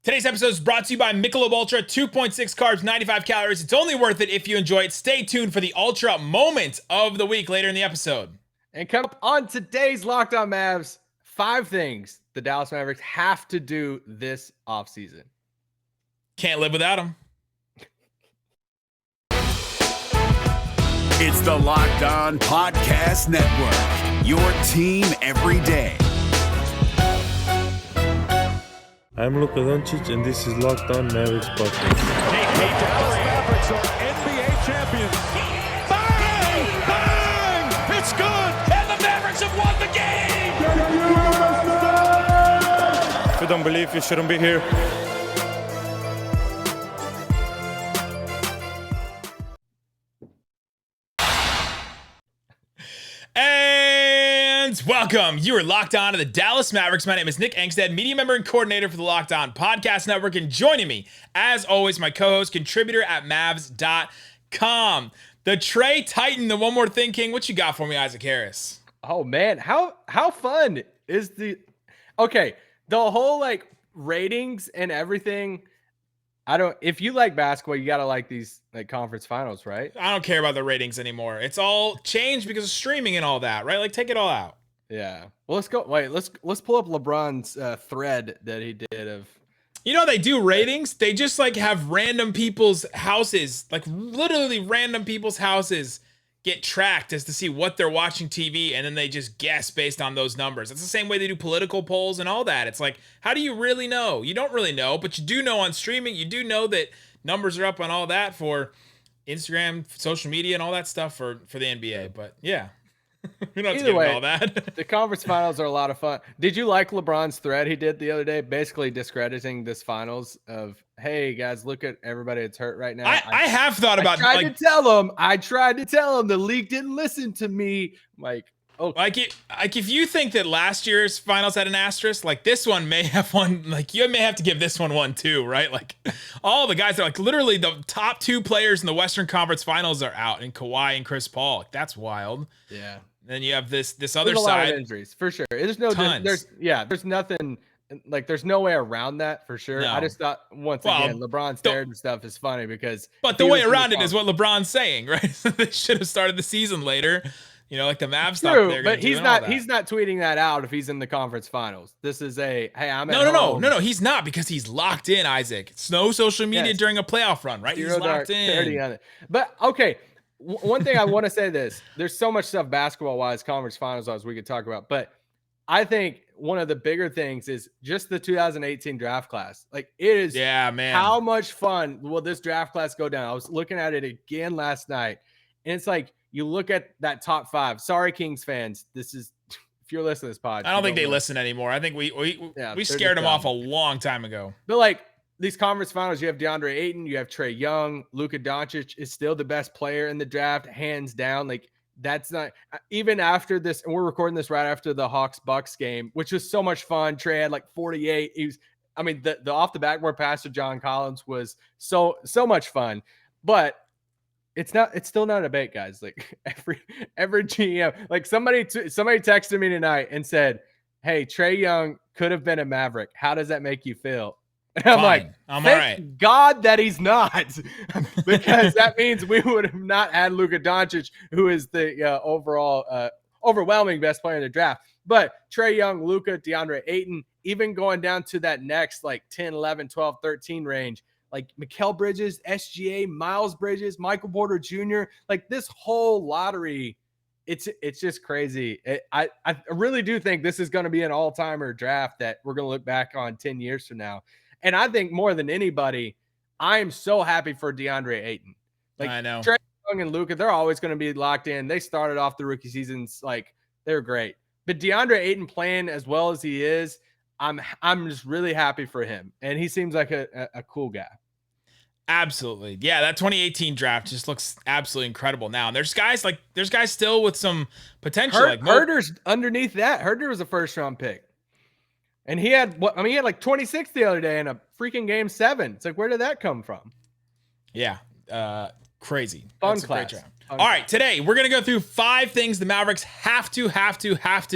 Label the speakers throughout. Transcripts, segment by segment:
Speaker 1: Today's episode is brought to you by Michelob Ultra, 2.6 carbs, 95 calories. It's only worth it if you enjoy it. Stay tuned for the Ultra moment of the week later in the episode.
Speaker 2: And come up on today's Locked On Mavs, 5 things the Dallas Mavericks have to do this offseason.
Speaker 1: Can't live without them.
Speaker 3: It's the Locked On Podcast Network, your team every day.
Speaker 4: I'm Luka Doncic, and this is Locked On Mavericks podcast.
Speaker 5: The Dallas Mavericks are NBA champions. Bang! Bang! It's good! And the Mavericks have won the game!
Speaker 4: If you don't believe, you shouldn't be here.
Speaker 1: And welcome. You are locked on to the Dallas Mavericks. My name is Nick Angstadt, media member and coordinator for the Locked On Podcast Network. And joining me, as always, my co-host, contributor at Mavs.com. The Trey Titan, the One More Thing King. What you got for me, Isaac Harris?
Speaker 2: Oh, man. How fun is the whole, ratings and everything. If you like basketball, you got to like these conference finals, right?
Speaker 1: I don't care about the ratings anymore. It's all changed because of streaming and all that, right? Take it all out.
Speaker 2: Yeah. Well, let's go. Wait, let's pull up LeBron's thread that he did of.
Speaker 1: They do ratings. They just have random people's houses, literally random people's houses get tracked as to see what they're watching TV, and then they just guess based on those numbers. It's the same way they do political polls and all that. It's how do you really know? You don't really know, but you do know on streaming. You do know that numbers are up on all that for Instagram, social media, and all that stuff for the NBA. But yeah, we don't have to get into all that.
Speaker 2: The conference finals are a lot of fun. Did you like LeBron's thread he did the other day, basically discrediting this finals of, hey guys, look at everybody that's hurt right now?
Speaker 1: I have thought about.
Speaker 2: I tried to tell him. The league didn't listen to me.
Speaker 1: If you think that last year's finals had an asterisk, this one may have one. You may have to give this one too, right? All the guys are literally the top 2 players in the Western Conference Finals are out, and Kawhi and Chris Paul. That's wild.
Speaker 2: Yeah.
Speaker 1: Then you have this other
Speaker 2: there's a
Speaker 1: side.
Speaker 2: lot of injuries for sure. There's nothing. There's no way around that for sure. No. I just thought again, LeBron's thread and stuff is funny because.
Speaker 1: But the way around it is what LeBron's saying, right? They should have started the season later. The Mavs thought they were going to do.
Speaker 2: But he's not tweeting that out if he's in the conference finals. This is I'm at home.
Speaker 1: No, he's not, because he's locked in, Isaac. It's no social media during a playoff run, right? He's locked in.
Speaker 2: On it. But okay, one thing I want to say there's so much stuff basketball-wise, conference finals-wise we could talk about, but I think one of the bigger things is just the 2018 draft class. It is,
Speaker 1: yeah, man.
Speaker 2: How much fun will this draft class go down? I was looking at it again last night, and it's you look at that top 5. Sorry, Kings fans. This is, if you're listening to this pod.
Speaker 1: I don't think they listen anymore. I think we scared them off a long time ago.
Speaker 2: But these conference finals, you have DeAndre Ayton, you have Trae Young, Luka Doncic is still the best player in the draft, hands down. That's not even after this, and we're recording this right after the Hawks-Bucks game, which was so much fun. Trae had 48. The off the backboard pass to John Collins was so much fun, but it's still not a debate, guys. Every GM, somebody texted me tonight and said, hey, Trae Young could have been a Maverick. How does that make you feel? And I'm
Speaker 1: I'm all right.
Speaker 2: God that he's not, because that means we would have not had Luka Doncic, who is the overall overwhelming best player in the draft. But Trae Young, Luka, DeAndre Ayton, even going down to that next 10, 11, 12, 13 range, Mikal Bridges, SGA, Miles Bridges, Michael Porter Jr., this whole lottery, it's just crazy. I really do think this is going to be an all-timer draft that we're going to look back on 10 years from now. And I think more than anybody, I am so happy for DeAndre Ayton.
Speaker 1: I know.
Speaker 2: Trae Young and Luka, they're always going to be locked in. They started off the rookie seasons they're great. But DeAndre Ayton playing as well as he is, I'm just really happy for him. And he seems like a cool guy.
Speaker 1: Absolutely. Yeah, that 2018 draft just looks absolutely incredible now. And there's guys still with some potential.
Speaker 2: Herder's underneath that. Herder was a first-round pick. And he had 26 the other day in a freaking game 7. It's where did that come from?
Speaker 1: Yeah. Crazy.
Speaker 2: Fun
Speaker 1: That's
Speaker 2: class.
Speaker 1: A great draft. All right, today we're going to go through 5 things the Mavericks have to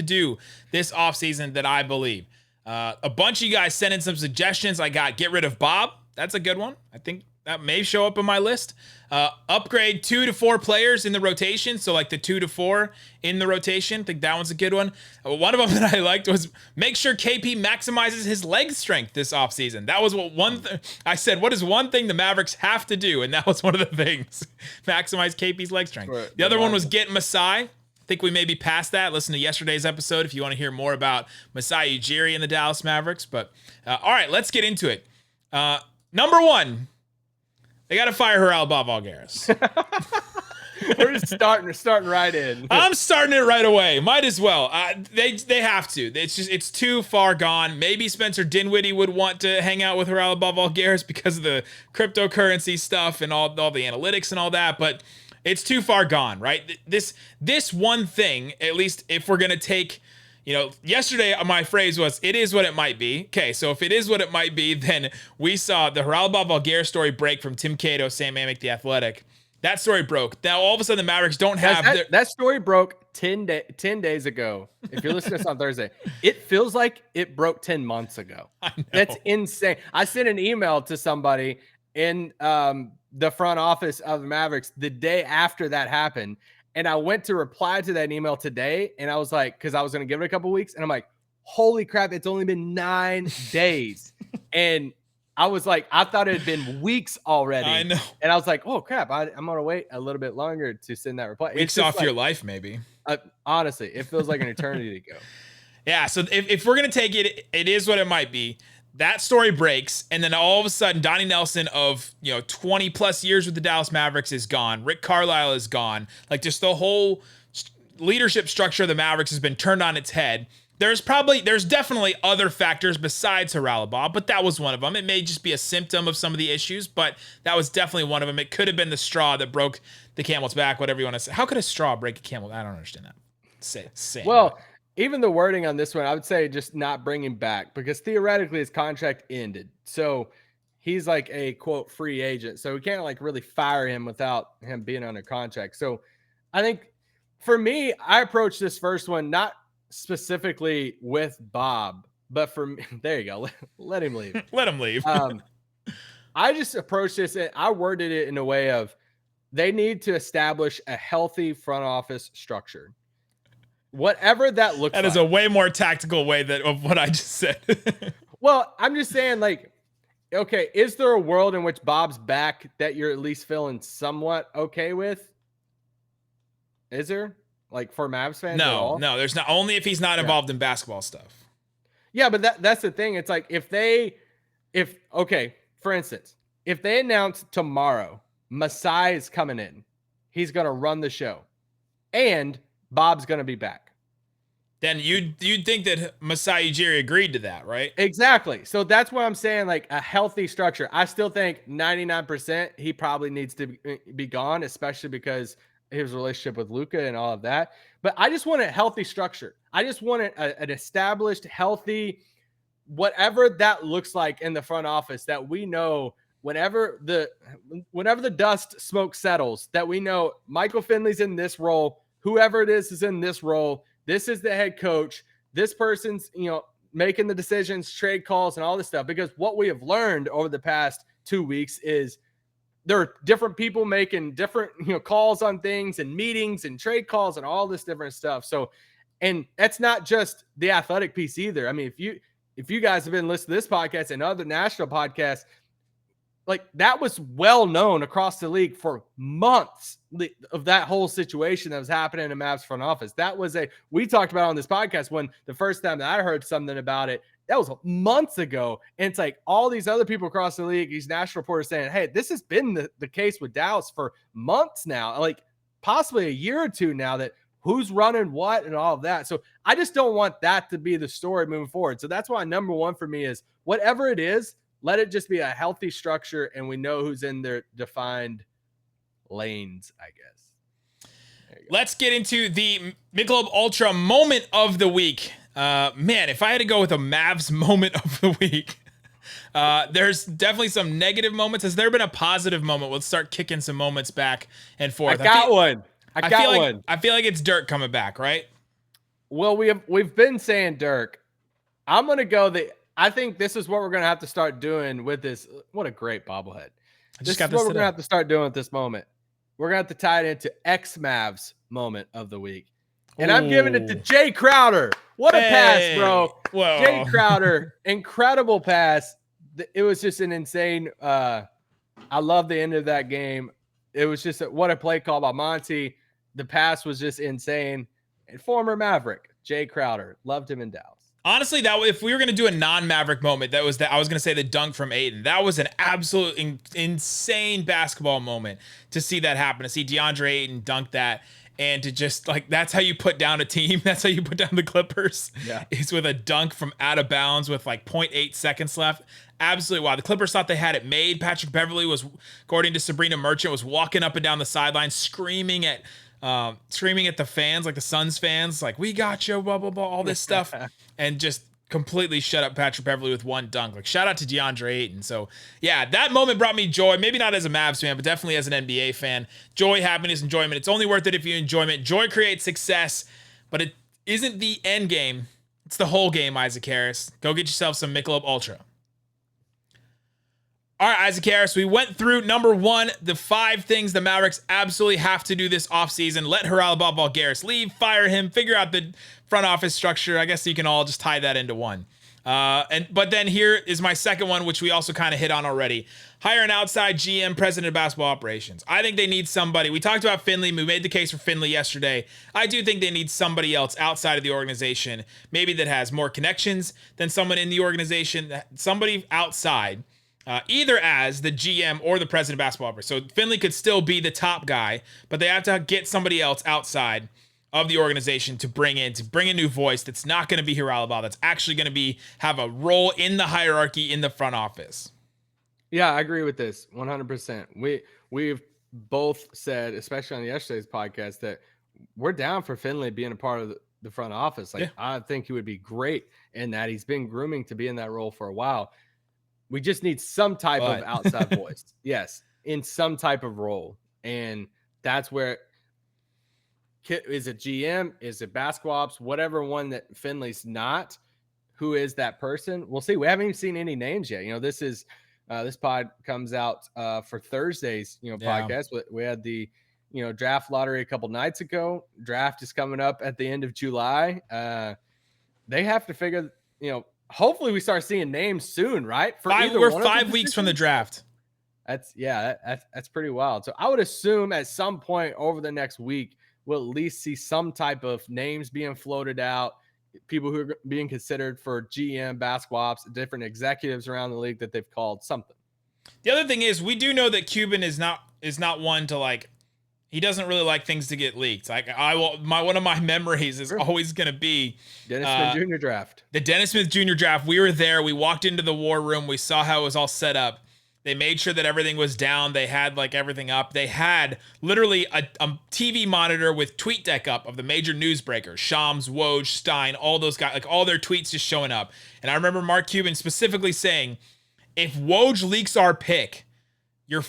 Speaker 1: do this offseason that I believe. A bunch of you guys sent in some suggestions. I got get rid of Bob. That's a good one. I think that may show up on my list. Upgrade 2 to 4 players in the rotation. So like the 2 to 4 in the rotation. I think that one's a good one. One of them that I liked was make sure KP maximizes his leg strength this offseason. That was what I said, what is one thing the Mavericks have to do? And that was one of the things. Maximize KP's leg strength. Right. The other one was get Masai. I think we may be past that. Listen to yesterday's episode if you want to hear more about Masai Ujiri and the Dallas Mavericks. But all right, let's get into it. Number 1. They got to fire Reliably Vulgaris.
Speaker 2: We're just starting right in.
Speaker 1: I'm starting it right away. Might as well. They have to. It's too far gone. Maybe Spencer Dinwiddie would want to hang out with Reliably Vulgaris because of the cryptocurrency stuff and all the analytics and all that. But it's too far gone, right? This one thing, at least if we're gonna take. Yesterday my phrase was, it is what it might be. Okay, so if it is what it might be, then we saw the Reliably Vulgaris story break from Tim Cato, Sam Amick, The Athletic. That story broke. Now, all of a sudden, the Mavericks don't have...
Speaker 2: That story broke 10 days ago. If you're listening to this on Thursday, it feels like it broke 10 months ago.
Speaker 1: I know.
Speaker 2: That's insane. I sent an email to somebody in the front office of the Mavericks the day after that happened. And I went to reply to that email today, and I was like, because I was going to give it a couple weeks, and I'm like, holy crap, it's only been 9 days. And I was like, I thought it had been weeks already.
Speaker 1: I know.
Speaker 2: And I was like, oh crap, I'm going to wait a little bit longer to send that reply.
Speaker 1: Weeks off your life, maybe.
Speaker 2: Honestly, it feels like an eternity to go.
Speaker 1: Yeah, so if we're going to take it, it is what it might be. That story breaks, and then all of a sudden, Donnie Nelson of 20 plus years with the Dallas Mavericks is gone. Rick Carlisle is gone. Like, just the whole leadership structure of the Mavericks has been turned on its head. There's definitely other factors besides Reliably, but that was one of them. It may just be a symptom of some of the issues, but that was definitely one of them. It could have been the straw that broke the camel's back, whatever you want to say. How could a straw break a camel? I don't understand that. Say.
Speaker 2: Well, even the wording on this one, I would say just not bring him back because theoretically his contract ended. So he's like a quote free agent. So we can't like really fire him without him being under contract. So I think for me, I approach this first one, not specifically with Bob, but for me, there you go. Let him leave.
Speaker 1: Let him leave.
Speaker 2: I just approached this and I worded it in a way of they need to establish a healthy front office structure. Whatever that looks like.
Speaker 1: That is a way more tactical way of what I just said.
Speaker 2: Well, I'm just saying, like, okay, is there a world in which Bob's back that you're at least feeling somewhat okay with? Is there? Like, for Mavs fans?
Speaker 1: No, there's not. Only if he's not involved in basketball stuff.
Speaker 2: Yeah, but that's the thing. It's like, okay, for instance, if they announce tomorrow Masai is coming in, he's going to run the show, and Bob's going to be back.
Speaker 1: Then you'd think that Masai Ujiri agreed to that, right?
Speaker 2: Exactly. So that's what I'm saying, like a healthy structure. I still think 99% he probably needs to be gone, especially because his relationship with Luka and all of that. But I just want a healthy structure. I just want an established, healthy, whatever that looks like in the front office that we know whenever the dust smoke settles, that we know Michael Finley's in this role. Whoever it is in this role. This is the head coach. This person's, making the decisions, trade calls, and all this stuff. Because what we have learned over the past 2 weeks is there are different people making different, calls on things and meetings and trade calls and all this different stuff. So, and that's not just the Athletic piece either. I mean, if you guys have been listening to this podcast and other national podcasts, like that was well known across the league for months of that whole situation that was happening in the Mavs front office. That was we talked about on this podcast when the first time that I heard something about it, that was months ago. And it's like all these other people across the league, these national reporters saying, hey, this has been the case with Dallas for months now, like possibly a year or two now, that who's running what and all of that. So I just don't want that to be the story moving forward. So that's why number one for me is whatever it is, let it just be a healthy structure, and we know who's in their defined lanes, I guess.
Speaker 1: Let's get into the Michelob Ultra moment of the week. Man, if I had to go with a Mavs moment of the week, there's definitely some negative moments. Has there been a positive moment? Let's start kicking some moments back and forth.
Speaker 2: I got one.
Speaker 1: I feel like it's Dirk coming back, right?
Speaker 2: Well, we've been saying Dirk. I'm going to go I think this is what we're going to have to start doing with this. What a great bobblehead. This is what we're going to have to start doing at this moment. We're going to have to tie it into X-Mavs moment of the week. And I'm giving it to Jay Crowder. What a pass, bro.
Speaker 1: Whoa.
Speaker 2: Jay Crowder, incredible pass. It was just an insane I love the end of that game. It was just what a play call by Monty. The pass was just insane. And former Maverick, Jay Crowder, loved him in Dallas.
Speaker 1: Honestly, if we were going to do a non-Maverick moment, I was going to say the dunk from Ayton. That was an absolute insane basketball moment to see that happen, to see DeAndre Ayton dunk that, and to just that's how you put down a team. That's how you put down the Clippers.
Speaker 2: Yeah.
Speaker 1: Is with a dunk from out of bounds with 0.8 seconds left. Absolutely wild. The Clippers thought they had it made. Patrick Beverley was, according to Sabrina Merchant, was walking up and down the sideline screaming at the fans, the Suns fans, we got you, blah, blah, blah, all this stuff. And just completely shut up Patrick Beverley with one dunk. Shout out to DeAndre Ayton. So, yeah, that moment brought me joy. Maybe not as a Mavs fan, but definitely as an NBA fan. Joy, happiness, enjoyment. It's only worth it if you enjoy it. Joy creates success, but it isn't the end game. It's the whole game, Isaac Harris. Go get yourself some Michelob Ultra. All right, Isaac Harris, we went through number 1, the 5 things the Mavericks absolutely have to do this offseason. Let Reliably Garris leave, fire him, figure out the front office structure. I guess you can all just tie that into one. But then here is my second one, which we also kind of hit on already. Hire an outside GM, president of basketball operations. I think they need somebody. We talked about Finley. We made the case for Finley yesterday. I do think they need somebody else outside of the organization, maybe that has more connections than someone in the organization, somebody outside. Either as the GM or the president of basketball operations. So Finley could still be the top guy, but they have to get somebody else outside of the organization to bring a new voice that's not going to be Reliably, that's actually going to have a role in the hierarchy in the front office.
Speaker 2: Yeah, I agree with this 100%. We've both said, especially on yesterday's podcast, that we're down for Finley being a part of the front office. I think he would be great in that. He's been grooming to be in that role for a while. We just need some type of outside voice. Yes, in some type of role. And that's where is it GM? Is it basketball ops? Whatever one that Finley's not, who is that person? We'll see. We haven't even seen any names yet. This is this pod comes out for Thursday's, podcast. We had the, draft lottery a couple nights ago. Draft is coming up at the end of July. They have to figure, hopefully we start seeing names soon, right?
Speaker 1: We're 5 weeks from the draft.
Speaker 2: That's pretty wild. So I would assume at some point over the next week, we'll at least see some type of names being floated out, people who are being considered for GM, basketball ops, different executives around the league that they've called something.
Speaker 1: The other thing is we do know that Cuban is not one to he doesn't really like things to get leaked. One of my memories is always going to be
Speaker 2: Dennis Smith Jr. draft.
Speaker 1: The Dennis Smith Jr. draft. We were there. We walked into the war room. We saw how it was all set up. They made sure that everything was down. They had everything up. They had literally a TV monitor with TweetDeck up of the major newsbreakers, Shams, Woj, Stein, all those guys, all their tweets just showing up. And I remember Mark Cuban specifically saying, if Woj leaks our pick, you're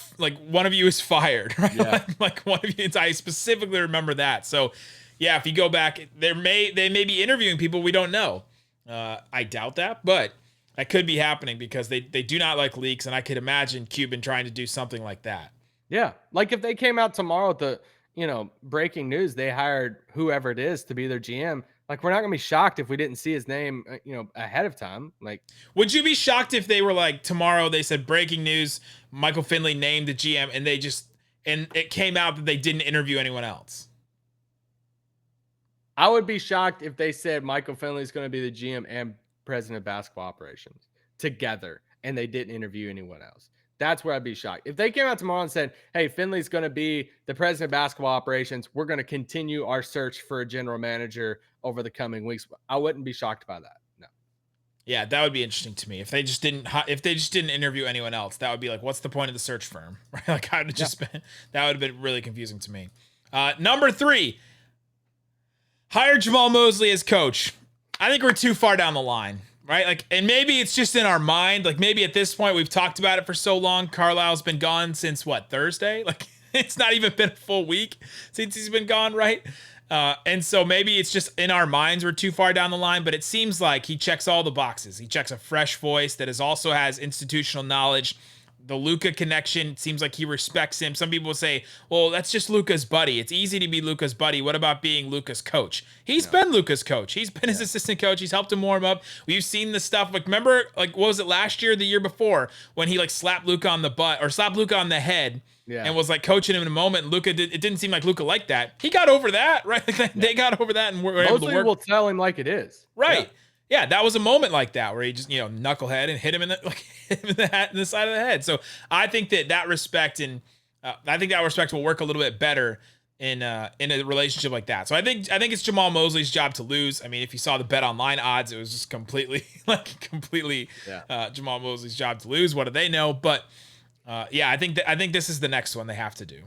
Speaker 1: one of you is fired, right?
Speaker 2: Yeah.
Speaker 1: One of you. I specifically remember that. So yeah, if you go back, they may be interviewing people we don't know. I doubt that, but that could be happening because they do not like leaks, and I could imagine Cuban trying to do something like that.
Speaker 2: Yeah, if they came out tomorrow with the breaking news, they hired whoever it is to be their GM. We're not gonna be shocked if we didn't see his name, ahead of time.
Speaker 1: Would you be shocked if they were tomorrow they said breaking news, Michael Finley named the GM, and it came out that they didn't interview anyone else?
Speaker 2: I would be shocked if they said Michael Finley is going to be the GM and president of basketball operations together, and they didn't interview anyone else. That's where I'd be shocked. If they came out tomorrow and said, hey, Finley's going to be the president of basketball operations, we're going to continue our search for a general manager over the coming weeks, I wouldn't be shocked by that. No.
Speaker 1: Yeah, that would be interesting to me. If they just didn't interview anyone else, that would be what's the point of the search firm? Right? That would have been really confusing to me. Number 3, hire Jamahl Mosley as coach. I think we're too far down the line. Right? And maybe it's just in our mind. Maybe at this point we've talked about it for so long. Carlisle's been gone since Thursday? It's not even been a full week since he's been gone, right? And so maybe it's just in our minds we're too far down the line, but it seems like he checks all the boxes. He checks a fresh voice that also has institutional knowledge. The Luka connection, seems like he respects him. Some people will say, well, that's just Luka's buddy. It's easy to be Luka's buddy. What about being Luka's coach? He's been Luka's coach. He's been his assistant coach. He's helped him warm up. We've seen the stuff. Like, remember, like, what was it last year, the year before, when he, like, slapped Luka on the butt or slapped Luka on the head and was, like, coaching him in a moment. And it didn't seem like Luka liked that. He got over that, right? They got over that and were able to work.
Speaker 2: Will tell him like it is.
Speaker 1: Right. Yeah, that was a moment like that where he just, knucklehead and hit him in the side of the head. So I think that respect will work a little bit better in a relationship like that. So I think it's Jamahl Mosley's job to lose. I mean, if you saw the Bet Online odds, it was just completely Jamahl Mosley's job to lose. What do they know? But I think this is the next one they have to do.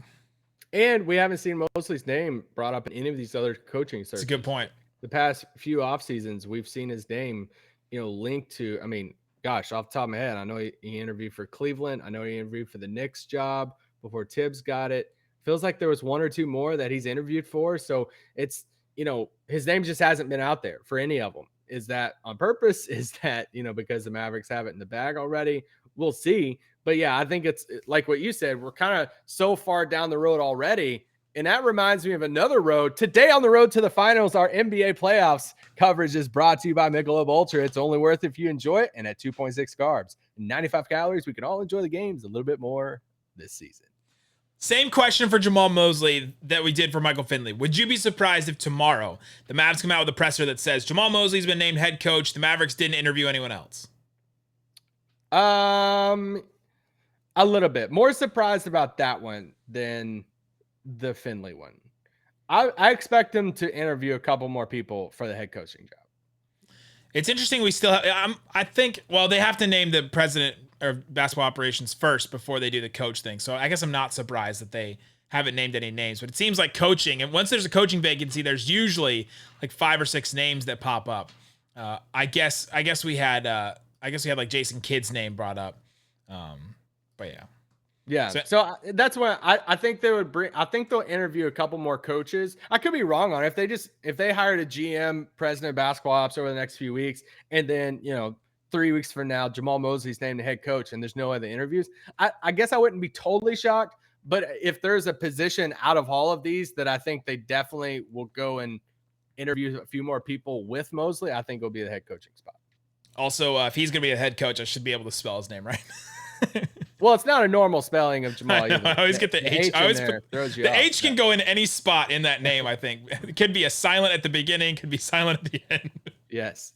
Speaker 2: And we haven't seen Mosley's name brought up in any of these other coaching searches.
Speaker 1: That's a good point.
Speaker 2: The past few off seasons, we've seen his name, linked to, I mean, gosh, off the top of my head, I know he interviewed for Cleveland. I know he interviewed for the Knicks job before Tibbs got it. Feels like there was one or two more that he's interviewed for. So it's, his name just hasn't been out there for any of them. Is that on purpose? Is that, because the Mavericks have it in the bag already? We'll see. But yeah, I think it's like what you said. We're kind of so far down the road already. And that reminds me of another road. Today on the road to the finals, our NBA playoffs coverage is brought to you by Michelob Ultra. It's only worth it if you enjoy it. And at 2.6 carbs and 95 calories, we can all enjoy the games a little bit more this season.
Speaker 1: Same question for Jamahl Mosley that we did for Michael Finley. Would you be surprised if tomorrow the Mavs come out with a presser that says Jamahl Mosley's been named head coach, the Mavericks didn't interview anyone else?
Speaker 2: A little bit. More surprised about that one than the Finley one. I expect them to interview a couple more people for the head coaching job.
Speaker 1: It's interesting. We still have, I think, well, they have to name the president of basketball operations first before they do the coach thing. So I guess I'm not surprised that they haven't named any names, but it seems like coaching. And once there's a coaching vacancy, there's usually like 5 or 6 names that pop up. I guess we had like Jason Kidd's name brought up. But yeah.
Speaker 2: Yeah, so that's why I think they would bring. I think they'll interview a couple more coaches. I could be wrong on it. If they hired a GM, president of basketball ops over the next few weeks, and then 3 weeks from now, Jamahl Mosley's named the head coach, and there's no other interviews. I guess I wouldn't be totally shocked. But if there's a position out of all of these that I think they definitely will go and interview a few more people with Mosley, I think it'll be the head coaching spot.
Speaker 1: Also, if he's gonna be a head coach, I should be able to spell his name right.
Speaker 2: Well, it's not a normal spelling of Jamahl.
Speaker 1: I always get the H. The H can go in any spot in that name, I think. It could be a silent at the beginning, could be silent at the end.
Speaker 2: Yes.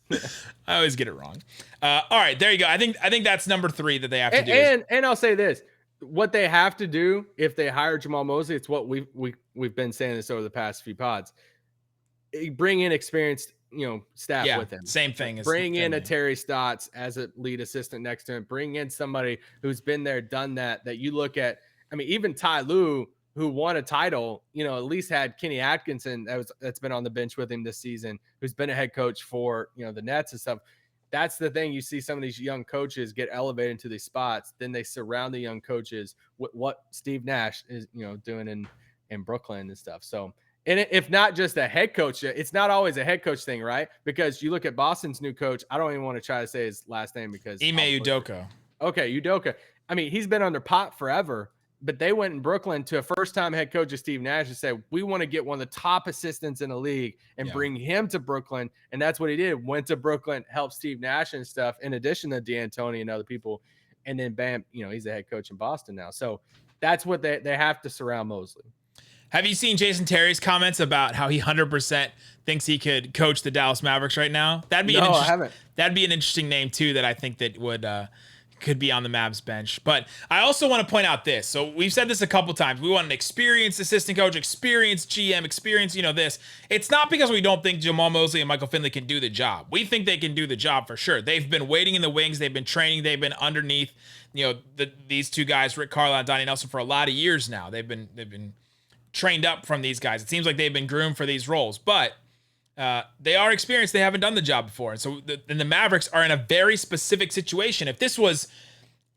Speaker 1: I always get it wrong. All right, there you go. I think that's number 3 that they have to do.
Speaker 2: And I'll say this. What they have to do if they hire Jamahl Mosley, it's what we've been saying this over the past few pods. Bring in experienced staff with him.
Speaker 1: Same thing.
Speaker 2: Bring in a Terry Stotts as a lead assistant next to him. Bring in somebody who's been there, done that you look at. I mean, even Ty Lue, who won a title, at least had Kenny Atkinson that's been on the bench with him this season, who's been a head coach for, the Nets and stuff. That's the thing. You see some of these young coaches get elevated into these spots. Then they surround the young coaches with what Steve Nash is, doing in Brooklyn and stuff. So, and if not just a head coach, it's not always a head coach thing, right? Because you look at Boston's new coach. I don't even want to try to say his last name because
Speaker 1: Ime Udoka.
Speaker 2: Okay, Udoka. I mean, he's been under Pop forever, but they went in Brooklyn to a first-time head coach of Steve Nash and said, we want to get one of the top assistants in the league and bring him to Brooklyn. And that's what he did. Went to Brooklyn, helped Steve Nash and stuff, in addition to D'Antoni and other people. And then, bam, he's a head coach in Boston now. So that's what they have to surround Mosley.
Speaker 1: Have you seen Jason Terry's comments about how he 100% thinks he could coach the Dallas Mavericks right now? I haven't. That'd be an interesting name too that I think that would could be on the Mavs bench. But I also want to point out this. So we've said this a couple times. We want an experienced assistant coach, experienced GM, experienced, this. It's not because we don't think Jamahl Mosley and Michael Finley can do the job. We think they can do the job for sure. They've been waiting in the wings. They've been training. They've been underneath, these two guys, Rick Carlisle and Donnie Nelson, for a lot of years now. They've been trained up from these guys. It seems like they've been groomed for these roles, but they are experienced. They haven't done the job before. And so the Mavericks are in a very specific situation. If this was,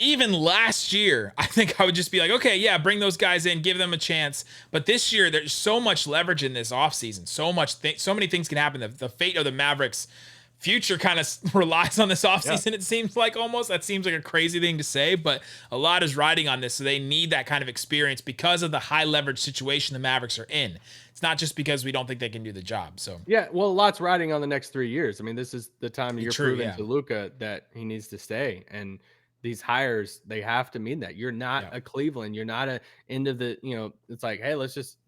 Speaker 1: even last year, I think I would just be like, okay, yeah, bring those guys in, give them a chance. But this year, there's so much leverage in this offseason. So many things can happen. The fate of the Mavericks' future kind of relies on this offseason, It seems like almost. That seems like a crazy thing to say, but a lot is riding on this. So they need that kind of experience because of the high leverage situation the Mavericks are in. It's not just because we don't think they can do the job. So
Speaker 2: yeah, well, a lot's riding on the next 3 years. I mean, this is the time you're proving to Luka that he needs to stay. And these hires, they have to mean that. You're not a Cleveland. You're not a end of the, it's like, hey, let's just,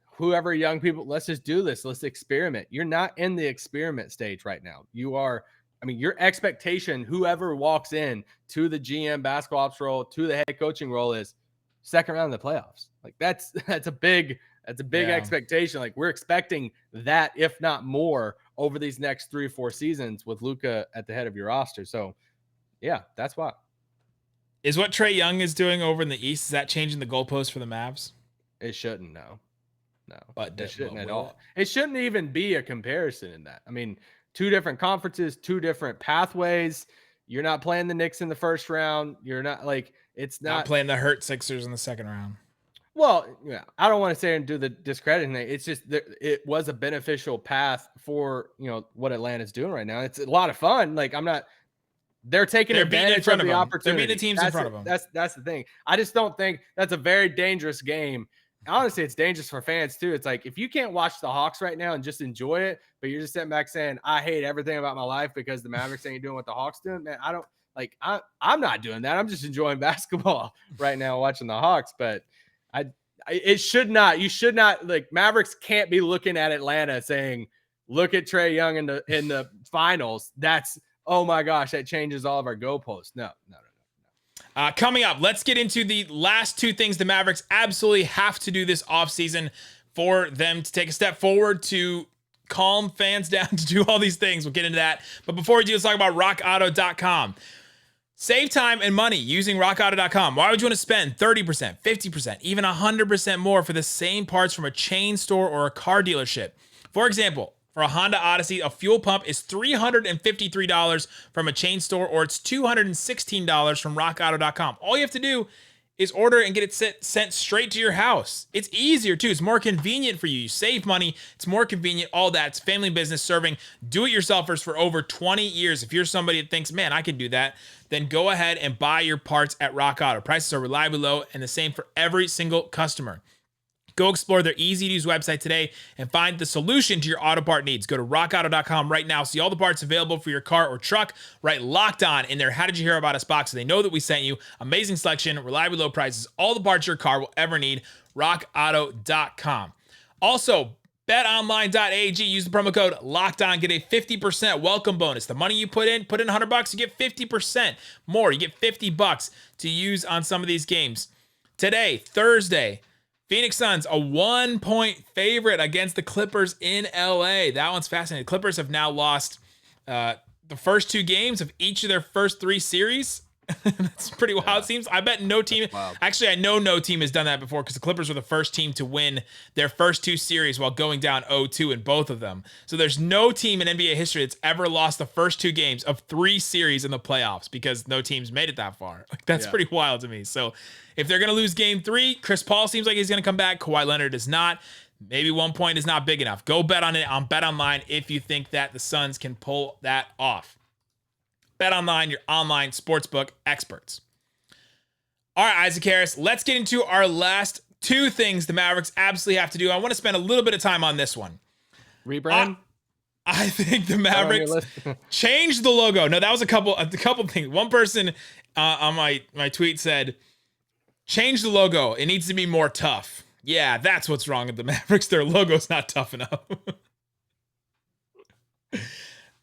Speaker 2: whoever young people, let's just do this. Let's experiment. You're not in the experiment stage right now. You are, I mean, your expectation, whoever walks in to the GM basketball ops role, to the head coaching role, is second round of the playoffs. Like that's a big expectation. Like we're expecting that, if not more, over these next 3 or 4 seasons with Luka at the head of your roster. So yeah, that's why.
Speaker 1: Is what Trae Young is doing over in the East, is that changing the goalposts for the Mavs?
Speaker 2: It shouldn't, no.
Speaker 1: But
Speaker 2: it shouldn't at all. It shouldn't even be a comparison in that. I mean, 2 different conferences, 2 different pathways. You're not playing the Knicks in the first round. You're not like, it's not
Speaker 1: playing the hurt Sixers in the second round.
Speaker 2: Well, yeah, I don't want to say and do the discrediting thing. It's just that it was a beneficial path for, what Atlanta's doing right now. It's a lot of fun. Like they're taking advantage of the opportunity.
Speaker 1: They're beating the teams in front of them.
Speaker 2: That's the thing. I just don't think that's a very dangerous game. Honestly, it's dangerous for fans too. It's like, if you can't watch the Hawks right now and just enjoy it, but you're just sitting back saying, I hate everything about my life because the Mavericks ain't doing what the Hawks doing, man, I don't like, I'm not doing that. I'm just enjoying basketball right now watching the Hawks. But you should not, like, Mavericks can't be looking at Atlanta saying, look at Trae Young in the finals. That's, oh my gosh, that changes all of our goalposts. No.
Speaker 1: Coming up, let's get into the last 2 things the Mavericks absolutely have to do this offseason for them to take a step forward, to calm fans down, to do all these things. We'll get into that. But before we do, let's talk about rockauto.com. Save time and money using rockauto.com. Why would you want to spend 30%, 50%, even 100% more for the same parts from a chain store or a car dealership? For example, for a Honda Odyssey, a fuel pump is $353 from a chain store, or it's $216 from rockauto.com. All you have to do is order and get it sent straight to your house. It's easier too. It's more convenient for you. You save money. It's more convenient. All that. It's family business serving do-it-yourselfers for over 20 years. If you're somebody that thinks, man, I can do that, then go ahead and buy your parts at Rock Auto. Prices are reliably low and the same for every single customer. Go explore their easy-to-use website today and find the solution to your auto part needs. Go to rockauto.com right now. See all the parts available for your car or truck. Write Locked On in their How Did You Hear About Us box so they know that we sent you. Amazing selection, reliably low prices, all the parts your car will ever need. rockauto.com. Also, betonline.ag. Use the promo code LOCKEDON. Get a 50% welcome bonus. The money you put in $100, you get 50% more. You get $50 to use on some of these games. Today, Thursday, Phoenix Suns, a 1-point favorite against the Clippers in LA. That one's fascinating. The Clippers have now lost the first 2 games of each of their first 3 series. That's pretty wild. It seems. I bet no team. Actually, I know no team has done that before, because the Clippers were the first team to win their first 2 series while going down 0-2 in both of them. So there's no team in NBA history that's ever lost the first 2 games of 3 series in the playoffs, because no team's made it that far. That's pretty wild to me. So if they're going to lose game 3, Chris Paul seems like he's going to come back. Kawhi Leonard is not. Maybe 1 point is not big enough. Go bet on it on BetOnline if you think that the Suns can pull that off. BetOnline, your online sportsbook experts. All right, Isaac Harris, let's get into our last 2 things the Mavericks absolutely have to do. I want to spend a little bit of time on this one.
Speaker 2: Rebrand?
Speaker 1: I think the Mavericks changed the logo. No, that was a couple things. One person on my tweet said, change the logo. It needs to be more tough. Yeah, that's what's wrong with the Mavericks. Their logo's not tough enough.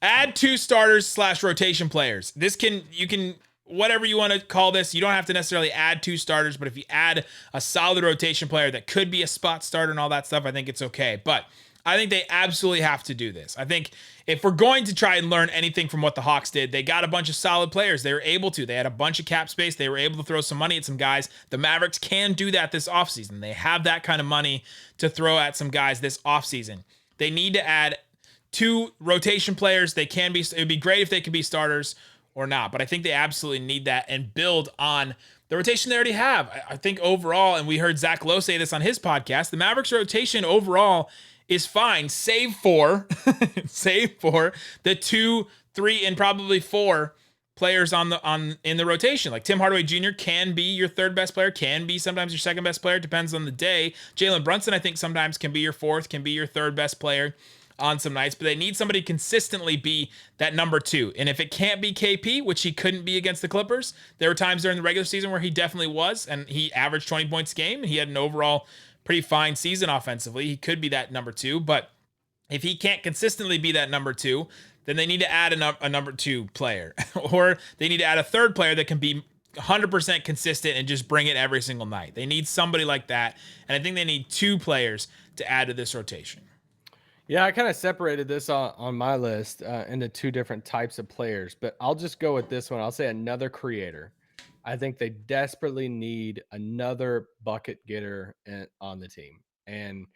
Speaker 1: Add 2 starters / rotation players. You can, whatever you want to call this. You don't have to necessarily add 2 starters, but if you add a solid rotation player that could be a spot starter and all that stuff, I think it's okay. But I think they absolutely have to do this. I think if we're going to try and learn anything from what the Hawks did, they got a bunch of solid players. They were able to. They had a bunch of cap space. They were able to throw some money at some guys. The Mavericks can do that this offseason. They have that kind of money to throw at some guys this offseason. They need to add 2 rotation players. It would be great if they could be starters. or not. But I think they absolutely need that and build on the rotation they already have. I think overall, and we heard Zach Lowe say this on his podcast, the Mavericks rotation overall is fine, save for the 2, 3, and probably 4 players in the rotation. Like Tim Hardaway Jr. can be your third best player, can be sometimes your second best player, depends on the day. Jalen Brunson, I think sometimes can be your fourth, can be your third best player on some nights, but they need somebody to consistently be that number 2. And if it can't be KP, which he couldn't be against the Clippers, there were times during the regular season where he definitely was, and he averaged 20 points a game, and he had an overall pretty fine season offensively. He could be that number 2, but if he can't consistently be that number 2, then they need to add a number 2 player, or they need to add a third player that can be 100% consistent and just bring it every single night. They need somebody like that, and I think they need 2 players to add to this rotation.
Speaker 2: Yeah, I kind of separated this on my list into 2 different types of players, but I'll just go with this one. I'll say another creator. I think they desperately need another bucket getter on the team. And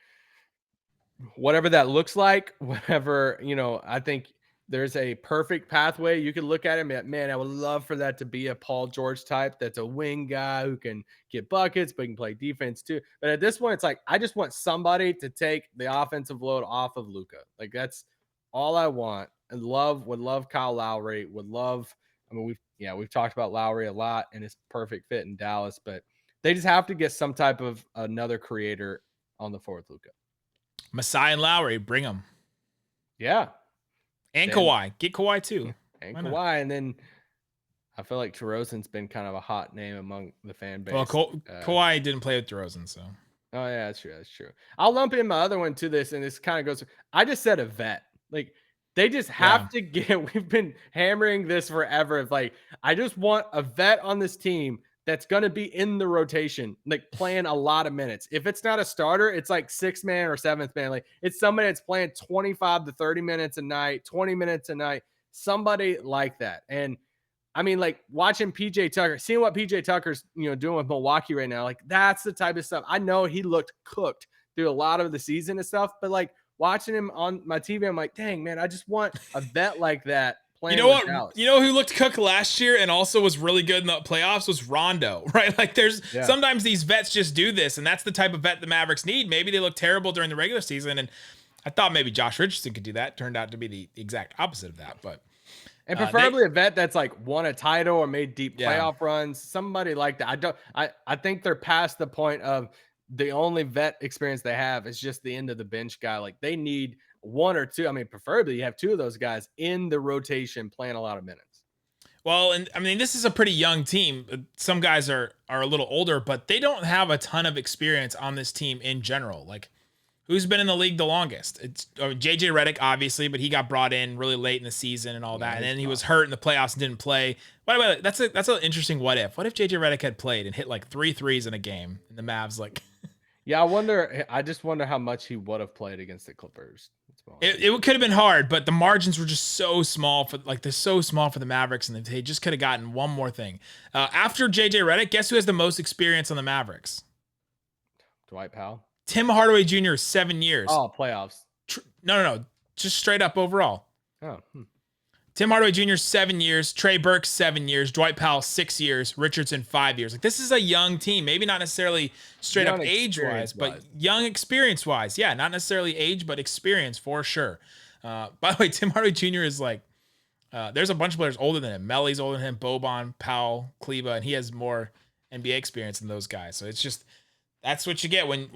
Speaker 2: whatever that looks like, whatever, I think there's a perfect pathway. You could look at him and, man, I would love for that to be a Paul George type. That's a wing guy who can get buckets, but he can play defense too. But at this point, it's like, I just want somebody to take the offensive load off of Luka. Like, that's all I want. And would love Kyle Lowry, we've talked about Lowry a lot and his perfect fit in Dallas, but they just have to get some type of another creator on the floor with Luka.
Speaker 1: Masai and Lowry, bring them.
Speaker 2: Yeah.
Speaker 1: And Kawhi. Get Kawhi too.
Speaker 2: And Kawhi. And then I feel like DeRozan's been kind of a hot name among the fan base.
Speaker 1: Well, Kawhi didn't play with DeRozan, so.
Speaker 2: Oh, yeah, that's true. That's true. I'll lump in my other one to this, and this kind of goes, I just said a vet. Like, they just have to we've been hammering this forever. Like, I just want a vet on this team that's going to be in the rotation, like playing a lot of minutes. If it's not a starter, it's like 6th man or 7th man. Like, it's somebody that's playing 25 to 30 minutes a night, 20 minutes a night, somebody like that. And I mean, like, watching PJ Tucker, seeing what PJ Tucker's, doing with Milwaukee right now, like, that's the type of stuff. I know he looked cooked through a lot of the season and stuff, but like watching him on my TV, I'm like, dang, man, I just want a vet like that.
Speaker 1: You know what? Dallas. You know who looked cooked last year and also was really good in the playoffs was Rondo, right? Like, sometimes these vets just do this, and that's the type of vet the Mavericks need. Maybe they look terrible during the regular season, and I thought maybe Josh Richardson could do that. Turned out to be the exact opposite of that, but.
Speaker 2: And preferably a vet that's like won a title or made deep playoff runs, somebody like that. I think they're past the point of the only vet experience they have is just the end of the bench guy. Like, they need 1 or 2. I mean, preferably you have 2 of those guys in the rotation playing a lot of minutes.
Speaker 1: Well, and I mean, this is a pretty young team. Some guys are a little older, but they don't have a ton of experience on this team in general. Like, who's been in the league the longest? It's JJ Redick, obviously, but he got brought in really late in the season and all that. And then he was hurt in the playoffs and didn't play. By the way, that's an interesting what if. What if JJ Redick had played and hit like 3 threes in a game and the Mavs like
Speaker 2: Yeah, I just wonder how much he would have played against the Clippers.
Speaker 1: It could have been hard, but the margins were just so small they're so small for the Mavericks, and they just could have gotten one more thing. After JJ Redick, guess who has the most experience on the Mavericks?
Speaker 2: Dwight Powell.
Speaker 1: Tim Hardaway Jr. 7 years.
Speaker 2: Oh, playoffs.
Speaker 1: No. Just straight up overall.
Speaker 2: Oh.
Speaker 1: Tim Hardaway Jr. 7 years. Trey Burke 7 years. Dwight Powell 6 years. Richardson 5 years. Like, this is a young team. Maybe not necessarily straight up age-wise, but young experience-wise. Yeah, not necessarily age, but experience for sure. By the way, Tim Hardaway Jr. is like, there's a bunch of players older than him. Melly's older than him. Boban, Powell, Kleba, and he has more NBA experience than those guys. So it's just, that's what you get when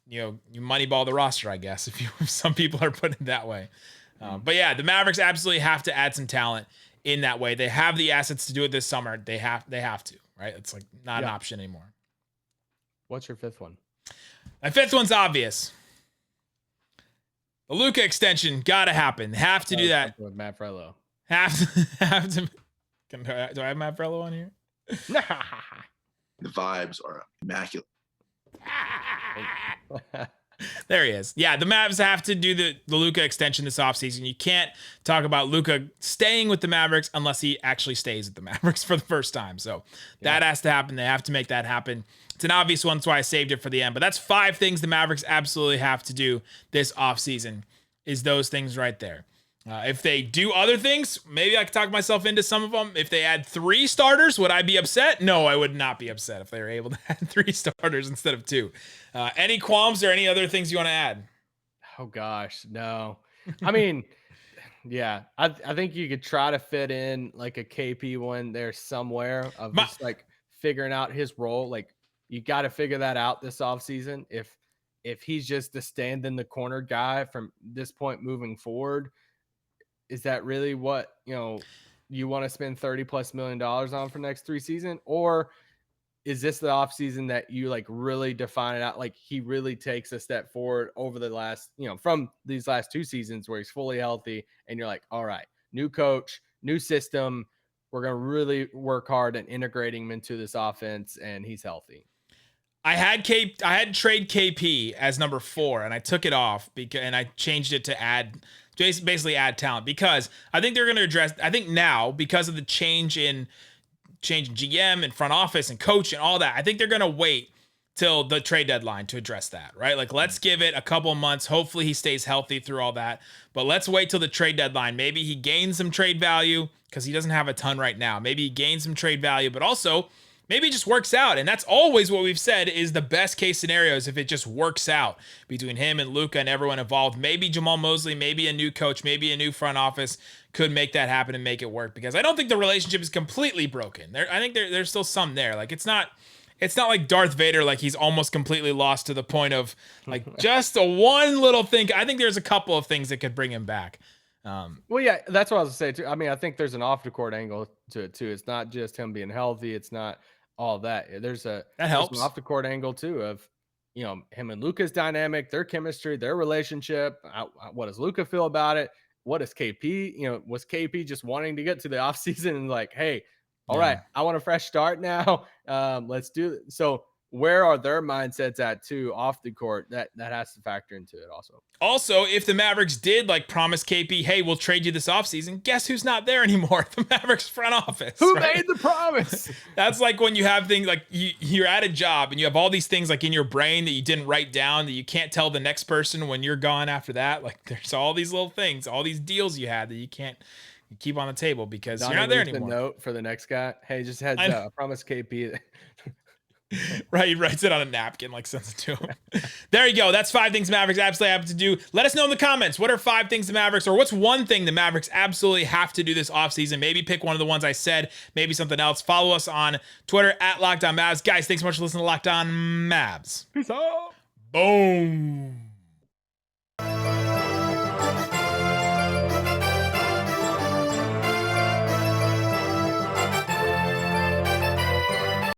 Speaker 1: you moneyball the roster, I guess, if some people are putting it that way. But yeah, the Mavericks absolutely have to add some talent in that way. They have the assets to do it this summer. They have to, right? It's like not an option anymore.
Speaker 2: What's your 5th one?
Speaker 1: My 5th one's obvious. The Luka extension gotta happen. Have to do that
Speaker 2: with Matt Frello.
Speaker 1: Have to. Do I have Matt Frello on here?
Speaker 6: The vibes are immaculate.
Speaker 1: There he is. Yeah, the Mavs have to do the Luka extension this offseason. You can't talk about Luka staying with the Mavericks unless he actually stays with the Mavericks for the first time. So that has to happen. They have to make that happen. It's an obvious one, that's why I saved it for the end. But that's 5 things the Mavericks absolutely have to do this offseason, is those things right there. If they do other things, maybe I could talk myself into some of them. If they add 3 starters, would I be upset? No, I would not be upset if they were able to add 3 starters instead of 2. Any qualms or any other things you want to add?
Speaker 2: Oh gosh, no. I mean, yeah, I think you could try to fit in like a KP one there somewhere of just like figuring out his role. Like you got to figure that out this offseason. If he's just the stand in the corner guy from this point moving forward, is that really what you want to spend $30+ million on for next 3 seasons? Or is this the offseason that you like really define it out? Like he really takes a step forward over the last, from these last 2 seasons where he's fully healthy and you're like, all right, new coach, new system. We're going to really work hard at integrating him into this offense and he's healthy.
Speaker 1: I had trade KP as number 4 and I took it off and I changed it to basically add talent because I think they're going to address, I think now because of the change in GM and front office and coach and all that, I think they're going to wait till the trade deadline to address that, right? Like let's give it a couple of months. Hopefully he stays healthy through all that, but let's wait till the trade deadline. Maybe he gains some trade value because he doesn't have a ton right now. Maybe he gains some trade value, but also maybe it just works out. And that's always what we've said is the best case scenarios if it just works out between him and Luka and everyone involved. Maybe Jamahl Mosley, maybe a new coach, maybe a new front office could make that happen and make it work because I don't think the relationship is completely broken. I think there's still some there. Like it's not like Darth Vader, like he's almost completely lost to the point of like just one little thing. I think there's a couple of things that could bring him back.
Speaker 2: Well, yeah, that's what I was gonna say too. I mean, I think there's an off the court angle to it too. It's not just him being healthy. It's not all that. There's an off the court angle too of, him and Luka's dynamic, their chemistry, their relationship. What does Luka feel about it? What is KP? Was KP just wanting to get to the offseason and like, hey, all right, I want a fresh start now. Let's do it. So where are their mindsets at too off the court? That has to factor into it also.
Speaker 1: Also, if the Mavericks did like promise KP, hey, we'll trade you this offseason, guess who's not there anymore? The Mavericks front office.
Speaker 2: Who made the promise?
Speaker 1: That's like when you have things like you're at a job and you have all these things like in your brain that you didn't write down that you can't tell the next person when you're gone after that. Like there's all these little things, all these deals you had that you keep on the table because you're not there anymore.
Speaker 2: Note for the next guy. Hey, just heads up. I promise KP.
Speaker 1: Right, he writes it on a napkin, like sends it to him. There you go. That's 5 things Mavericks absolutely have to do. Let us know in the comments. What are 5 things the Mavericks, or what's one thing the Mavericks absolutely have to do this offseason? Maybe pick one of the ones I said, maybe something else. Follow us on Twitter at Locked On Mavs. Guys, thanks so much for listening to Locked On Mavs.
Speaker 2: Peace out.
Speaker 1: Boom.